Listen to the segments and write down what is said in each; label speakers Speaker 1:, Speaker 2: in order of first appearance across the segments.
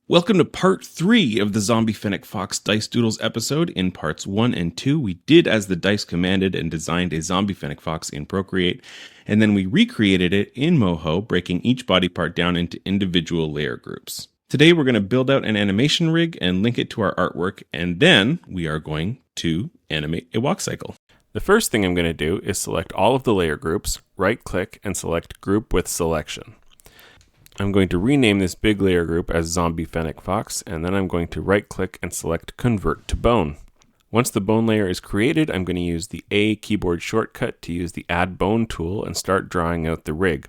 Speaker 1: Welcome to part 3 of the Zombie Fennec Fox Dice Doodles episode. In parts 1 and 2, we did as the dice commanded and designed a Zombie Fennec Fox in Procreate, and then we recreated it in Moho, breaking each body part down into individual layer groups. Today we're going to build out an animation rig and link it to our artwork, and then we are going to animate a walk cycle.
Speaker 2: The first thing I'm going to do is select all of the layer groups, right-click, and select Group with Selection. I'm going to rename this big layer group as Zombie Fennec Fox, and then I'm going to right-click and select Convert to Bone. Once the bone layer is created, I'm going to use the A keyboard shortcut to use the Add Bone tool and start drawing out the rig.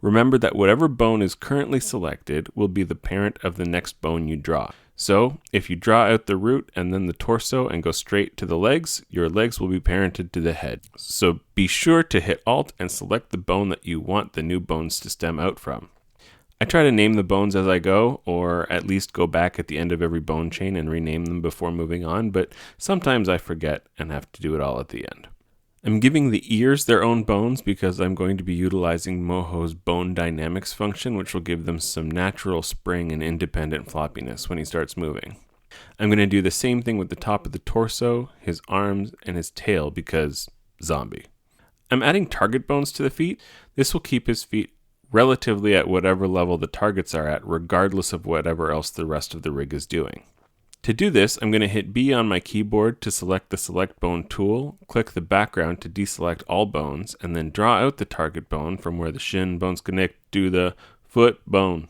Speaker 2: Remember that whatever bone is currently selected will be the parent of the next bone you draw. So, if you draw out the root and then the torso and go straight to the legs, your legs will be parented to the head. So be sure to hit Alt and select the bone that you want the new bones to stem out from. I try to name the bones as I go, or at least go back at the end of every bone chain and rename them before moving on, but sometimes I forget and have to do it all at the end. I'm giving the ears their own bones because I'm going to be utilizing Moho's Bone Dynamics function, which will give them some natural spring and independent floppiness when he starts moving. I'm going to do the same thing with the top of the torso, his arms, and his tail because zombie. I'm adding target bones to the feet. This will keep his feet relatively at whatever level the targets are at, regardless of whatever else the rest of the rig is doing. To do this, I'm going to hit B on my keyboard to select the Select Bone tool, click the background to deselect all bones, and then draw out the target bone from where the shin bones connect to the foot bone.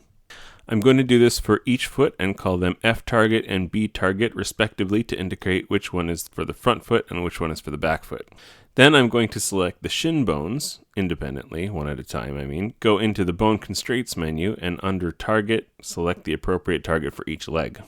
Speaker 2: I'm going to do this for each foot and call them F target and B target respectively to indicate which one is for the front foot and which one is for the back foot. Then I'm going to select the shin bones, independently, one at a time go into the Bone Constraints menu, and under Target, select the appropriate target for each leg.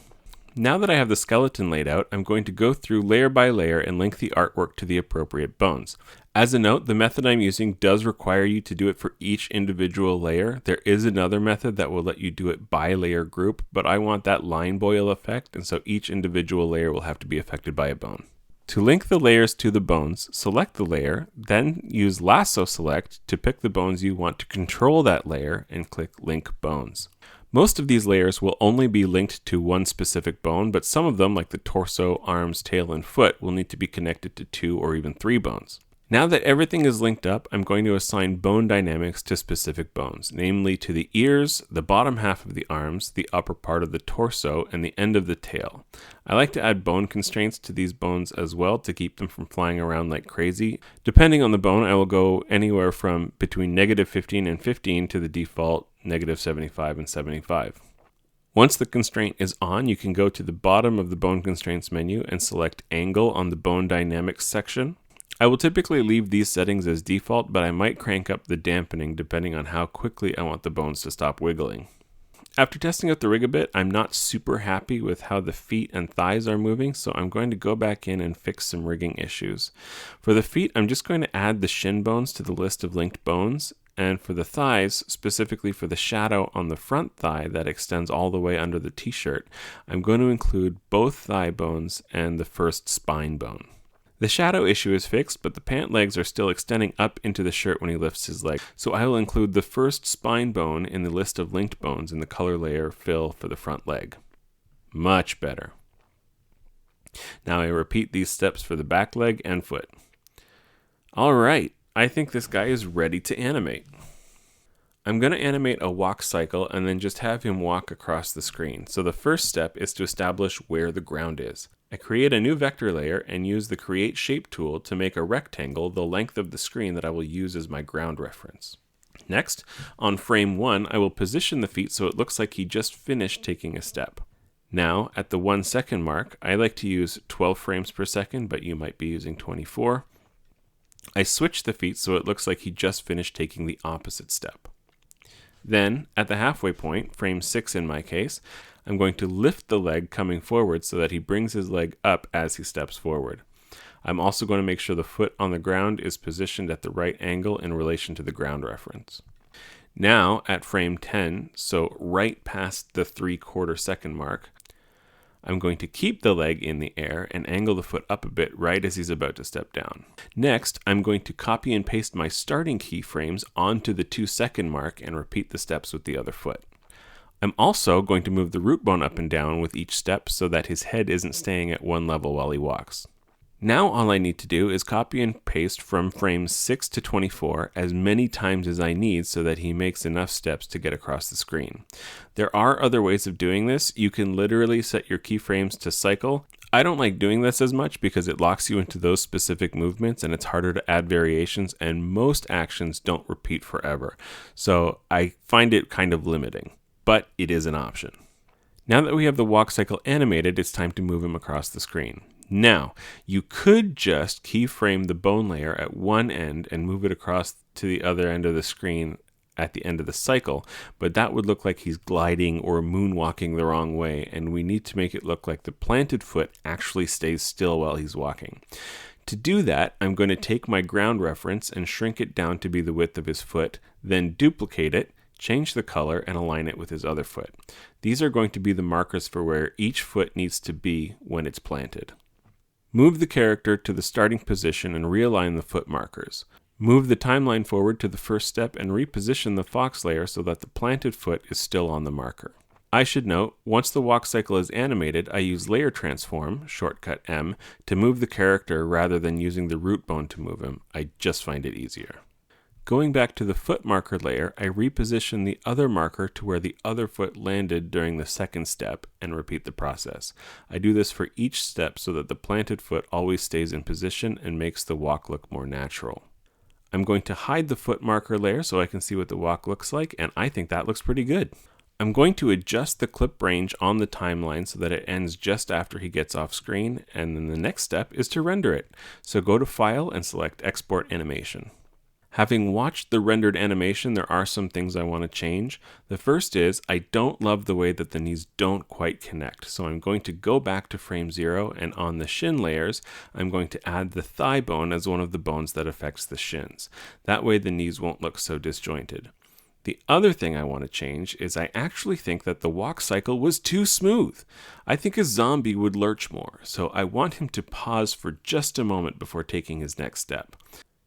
Speaker 2: Now that I have the skeleton laid out, I'm going to go through layer by layer and link the artwork to the appropriate bones. As a note, the method I'm using does require you to do it for each individual layer. There is another method that will let you do it by layer group, but I want that line boil effect, and so each individual layer will have to be affected by a bone. To link the layers to the bones, select the layer, then use Lasso Select to pick the bones you want to control that layer and click Link Bones. Most of these layers will only be linked to one specific bone, but some of them, like the torso, arms, tail, and foot, will need to be connected to 2 or even 3 bones. Now that everything is linked up, I'm going to assign bone dynamics to specific bones, namely to the ears, the bottom half of the arms, the upper part of the torso, and the end of the tail. I like to add bone constraints to these bones as well to keep them from flying around like crazy. Depending on the bone, I will go anywhere from between -15 and 15 to the default -75 and 75. Once the constraint is on, you can go to the bottom of the Bone Constraints menu and select Angle on the Bone Dynamics section. I will typically leave these settings as default, but I might crank up the dampening depending on how quickly I want the bones to stop wiggling. After testing out the rig a bit, I'm not super happy with how the feet and thighs are moving, so I'm going to go back in and fix some rigging issues. For the feet, I'm just going to add the shin bones to the list of linked bones, and for the thighs, specifically for the shadow on the front thigh that extends all the way under the t-shirt, I'm going to include both thigh bones and the first spine bone. The shadow issue is fixed, but the pant legs are still extending up into the shirt when he lifts his leg, so I will include the first spine bone in the list of linked bones in the color layer fill for the front leg. Much better. Now I repeat these steps for the back leg and foot. Alright, I think this guy is ready to animate. I'm going to animate a walk cycle and then just have him walk across the screen. So the first step is to establish where the ground is. I create a new vector layer and use the Create Shape tool to make a rectangle the length of the screen that I will use as my ground reference. Next, on frame 1, I will position the feet so it looks like he just finished taking a step. Now, at the 1 second mark, I like to use 12 frames per second, but you might be using 24. I switch the feet so it looks like he just finished taking the opposite step. Then, at the halfway point, frame 6 in my case, I'm going to lift the leg coming forward so that he brings his leg up as he steps forward. I'm also going to make sure the foot on the ground is positioned at the right angle in relation to the ground reference. Now, at frame 10, so right past the 3/4 second mark, I'm going to keep the leg in the air and angle the foot up a bit right as he's about to step down. Next, I'm going to copy and paste my starting keyframes onto the 2 second mark and repeat the steps with the other foot. I'm also going to move the root bone up and down with each step so that his head isn't staying at one level while he walks. Now all I need to do is copy and paste from frames 6 to 24 as many times as I need so that he makes enough steps to get across the screen. There are other ways of doing this. You can literally set your keyframes to cycle. I don't like doing this as much because it locks you into those specific movements and it's harder to add variations, and most actions don't repeat forever. So I find it kind of limiting, but it is an option. Now that we have the walk cycle animated, it's time to move him across the screen. Now, you could just keyframe the bone layer at one end and move it across to the other end of the screen at the end of the cycle, but that would look like he's gliding or moonwalking the wrong way, and we need to make it look like the planted foot actually stays still while he's walking. To do that, I'm going to take my ground reference and shrink it down to be the width of his foot, then duplicate it, change the color, and align it with his other foot. These are going to be the markers for where each foot needs to be when it's planted. Move the character to the starting position and realign the foot markers. Move the timeline forward to the first step and reposition the fox layer so that the planted foot is still on the marker. I should note, once the walk cycle is animated, I use layer transform, shortcut M, to move the character rather than using the root bone to move him. I just find it easier. Going back to the foot marker layer, I reposition the other marker to where the other foot landed during the second step and repeat the process. I do this for each step so that the planted foot always stays in position and makes the walk look more natural. I'm going to hide the foot marker layer so I can see what the walk looks like, and I think that looks pretty good. I'm going to adjust the clip range on the timeline so that it ends just after he gets off screen, and then the next step is to render it. So go to File and select Export Animation. Having watched the rendered animation, there are some things I want to change. The first is, I don't love the way that the knees don't quite connect. So I'm going to go back to frame 0, and on the shin layers, I'm going to add the thigh bone as one of the bones that affects the shins. That way the knees won't look so disjointed. The other thing I want to change is I actually think that the walk cycle was too smooth. I think a zombie would lurch more, so I want him to pause for just a moment before taking his next step.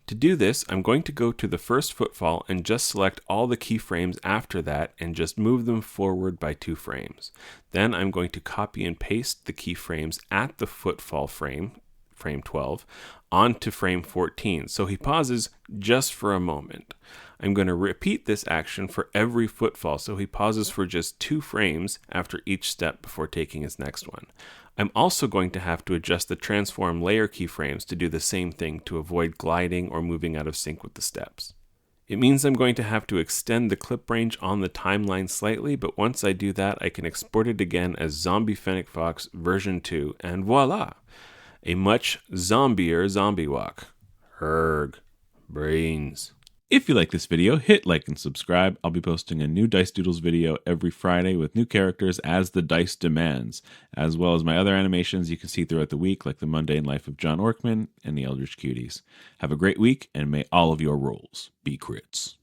Speaker 2: To do this, I'm going to go to the first footfall and just select all the keyframes after that and just move them forward by 2 frames. Then I'm going to copy and paste the keyframes at the footfall frame 12, onto frame 14, so he pauses just for a moment. I'm going to repeat this action for every footfall, so he pauses for just 2 frames after each step before taking his next one. I'm also going to have to adjust the transform layer keyframes to do the same thing to avoid gliding or moving out of sync with the steps. It means I'm going to have to extend the clip range on the timeline slightly, but once I do that, I can export it again as Zombie Fennec Fox version 2, and voila! A much zombier zombie walk. Erg. Brains.
Speaker 1: If you like this video, hit like and subscribe. I'll be posting a new Dice Doodles video every Friday with new characters as the dice demands, as well as my other animations you can see throughout the week, like the mundane life of John Orkman and the Eldritch Cuties. Have a great week, and may all of your rolls be crits.